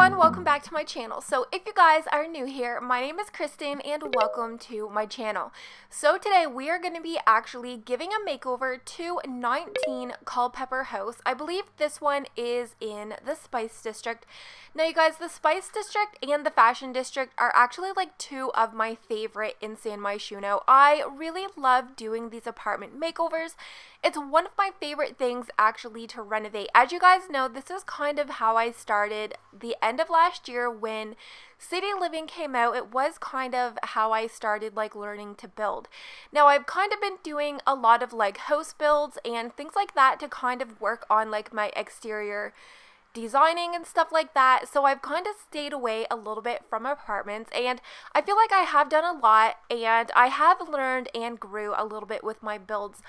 everyone, welcome back to my channel. So if you guys are new here, my name is Kristen and welcome to my channel. So today we are going to be actually giving a makeover to 19 Culpeper House. I believe this one is in the Spice District. Now you guys, the Spice District and the Fashion District are actually like two of my favorite in San Myshuno. I really love doing these apartment makeovers. It's one of my favorite things actually to renovate. As you guys know, this is kind of how I started the end of last year when City Living came out. It was kind of how I started like learning to build. Now I've kind of been doing a lot of like house builds and things like that to kind of work on like my exterior designing and stuff like that. So I've kind of stayed away a little bit from apartments, and I feel like I have done a lot and I have learned and grew a little bit with my builds.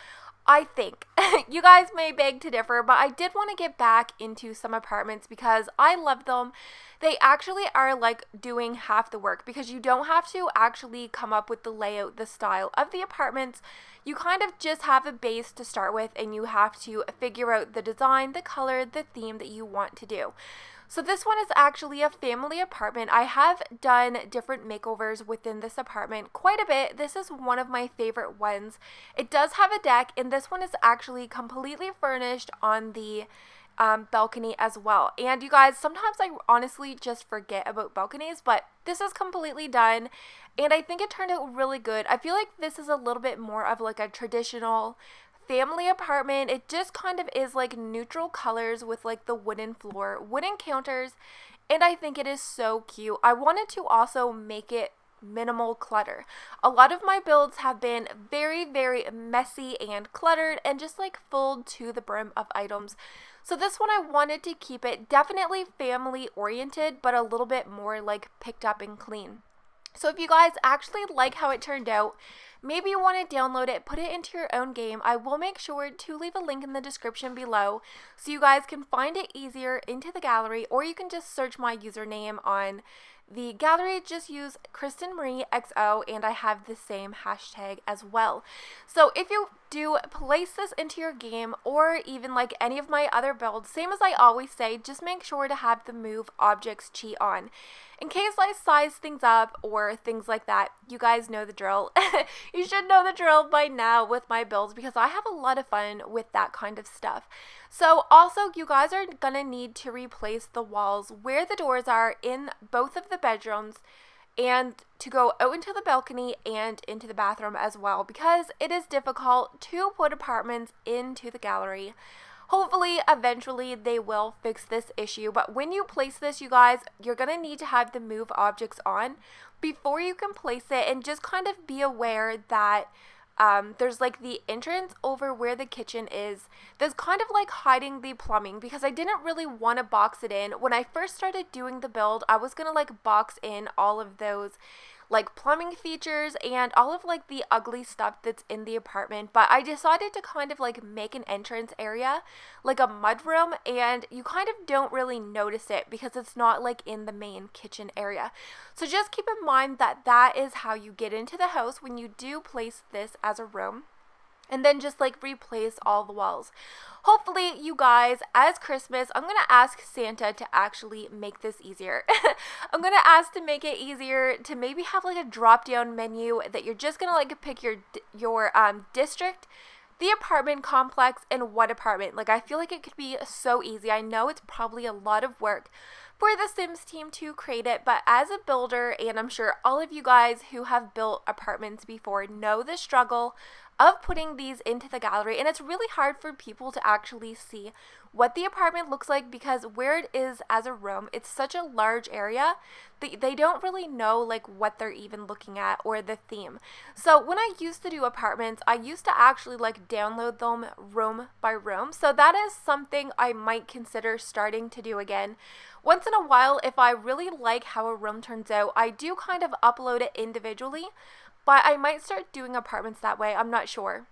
I think. You guys may beg to differ, but I did want to get back into some apartments because I love them. They actually are like doing half the work because you don't have to actually come up with the layout, the style of the apartments. You kind of just have a base to start with and you have to figure out the design, the color, the theme that you want to do. So this one is actually a family apartment. I have done different makeovers within this apartment quite a bit. This is one of my favorite ones. It does have a deck, and this one is actually completely furnished on the balcony as well. And you guys, sometimes I honestly just forget about balconies, but this is completely done, and I think it turned out really good. I feel like this is a little bit more of like a traditional family apartment. It just kind of is like neutral colors with like the wooden floor, wooden counters, and I think it is so cute. I wanted to also make it minimal clutter. A lot of my builds have been very messy and cluttered and just like full to the brim of items. So this one I wanted to keep it definitely family oriented, but a little bit more like picked up and clean. So if you guys actually like how it turned out, maybe you want to download it, put it into your own game. I will make sure to leave a link in the description below so you guys can find it easier into the gallery, or you can just search my username on the gallery. Just use Kristen Marie XO and I have the same hashtag as well. So if you do place this into your game or even like any of my other builds, same as I always say, just make sure to have the move objects cheat on. In case I size things up or things like that, you guys know the drill. You should know the drill by now with my builds because I have a lot of fun with that kind of stuff. So also you guys are gonna need to replace the walls where the doors are in both of the bedrooms and to go out into the balcony and into the bathroom as well, because it is difficult to put apartments into the gallery. Hopefully, eventually, they will fix this issue, but when you place this, you guys, you're going to need to have the move objects on before you can place it, and just kind of be aware that there's like the entrance over where the kitchen is. There's kind of like hiding the plumbing because I didn't really want to box it in. When I first started doing the build, I was going to like box in all of those like plumbing features and all of like the ugly stuff that's in the apartment, but I decided to kind of like make an entrance area like a mudroom, and you kind of don't really notice it because it's not like in the main kitchen area. So just keep in mind that that is how you get into the house when you do place this as a room. And then just like replace all the walls. Hopefully you guys, as Christmas, I'm going to ask Santa to actually make this easier. I'm going to ask to make it easier to maybe have like a drop down menu that you're just going to like pick your district, the apartment complex, and what apartment. Like I feel like it could be so easy. I know it's probably a lot of work for the Sims team to create it, but as a builder, and I'm sure all of you guys who have built apartments before know the struggle of putting these into the gallery, and it's really hard for people to actually see what the apartment looks like because where it is as a room, it's such a large area that they don't really know like what they're even looking at or the theme. So when I used to do apartments, I used to actually like download them room by room. So that is something I might consider starting to do again. Once in a while, if I really like how a room turns out, I do kind of upload it individually, but I might start doing apartments that way. I'm not sure.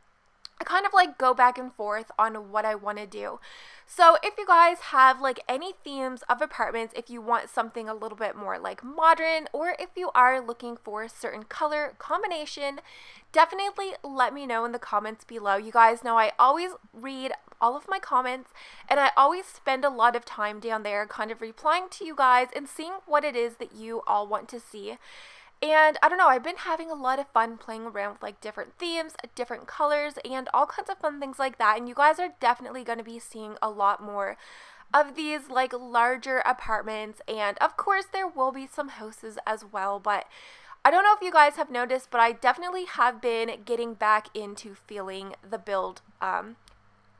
I kind of like go back and forth on what I want to do. So if you guys have like any themes of apartments, if you want something a little bit more like modern, or if you are looking for a certain color combination, definitely let me know in the comments below. You guys know I always read all of my comments, and I always spend a lot of time down there kind of replying to you guys and seeing what it is that you all want to see. And I don't know, I've been having a lot of fun playing around with like different themes, different colors, and all kinds of fun things like that. And you guys are definitely going to be seeing a lot more of these like larger apartments, and of course there will be some houses as well. But I don't know if you guys have noticed, but I definitely have been getting back into feeling the build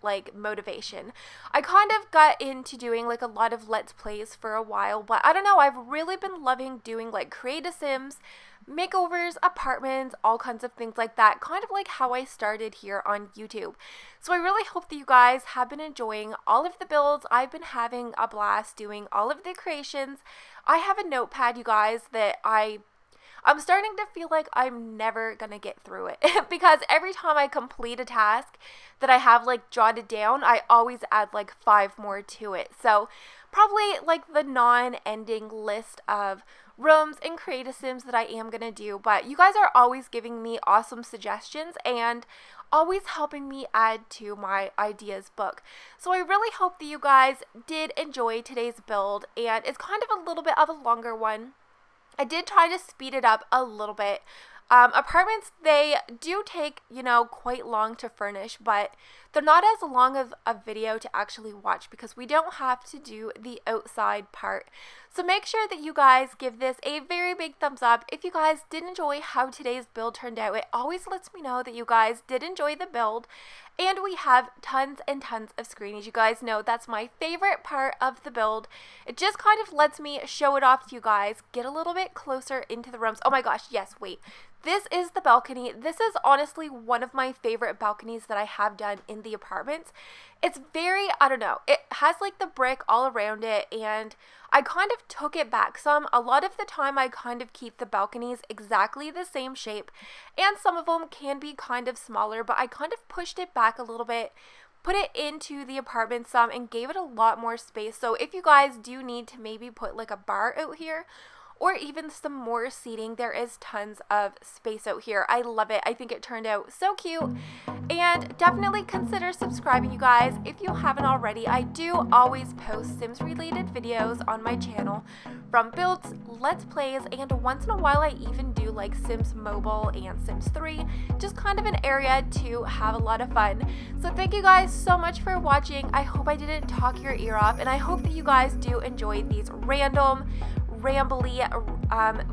like motivation. I kind of got into doing like a lot of let's plays for a while, but I don't know, I've really been loving doing like create a Sims, makeovers, apartments, all kinds of things like that, kind of like how I started here on YouTube. So I really hope that you guys have been enjoying all of the builds. I've been having a blast doing all of the creations. I have a notepad, you guys, that I'm starting to feel like I'm never gonna get through it because every time I complete a task that I have like jotted down, I always add like 5 more to it. So probably like the non-ending list of rooms and create a Sims that I am gonna do, but you guys are always giving me awesome suggestions and always helping me add to my ideas book. So I really hope that you guys did enjoy today's build, and it's kind of a little bit of a longer one. I did try to speed it up a little bit. Apartments, they do take, you know, quite long to furnish, but they're not as long of a video to actually watch because we don't have to do the outside part. So make sure that you guys give this a very big thumbs up. If you guys did enjoy how today's build turned out, it always lets me know that you guys did enjoy the build. And we have tons and tons of screenies. You guys know that's my favorite part of the build. It just kind of lets me show it off to you guys, get a little bit closer into the rooms. Oh my gosh, yes, wait. This is the balcony. This is honestly one of my favorite balconies that I have done in the apartments. It's very, I don't know, it has like the brick all around it, and I kind of took it back some. A lot of the time I kind of keep the balconies exactly the same shape, and some of them can be kind of smaller, but I kind of pushed it back a little bit, put it into the apartment some, and gave it a lot more space. So if you guys do need to maybe put like a bar out here, or even some more seating, there is tons of space out here. I love it. I think it turned out so cute. And definitely consider subscribing, you guys, if you haven't already. I do always post Sims related videos on my channel, from builds, let's plays, and once in a while I even do like Sims Mobile and Sims 3, just kind of an area to have a lot of fun. So thank you guys so much for watching. I hope I didn't talk your ear off, and I hope that you guys do enjoy these rambly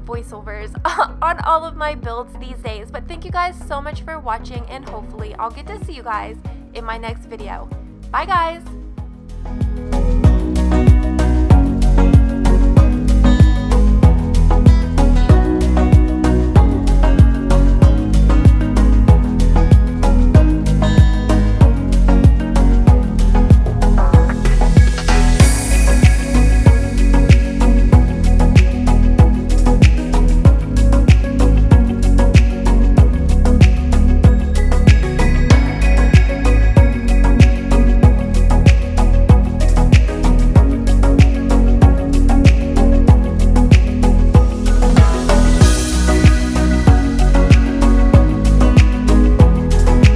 voiceovers on all of my builds these days. But thank you guys so much for watching, and hopefully I'll get to see you guys in my next video. Bye guys!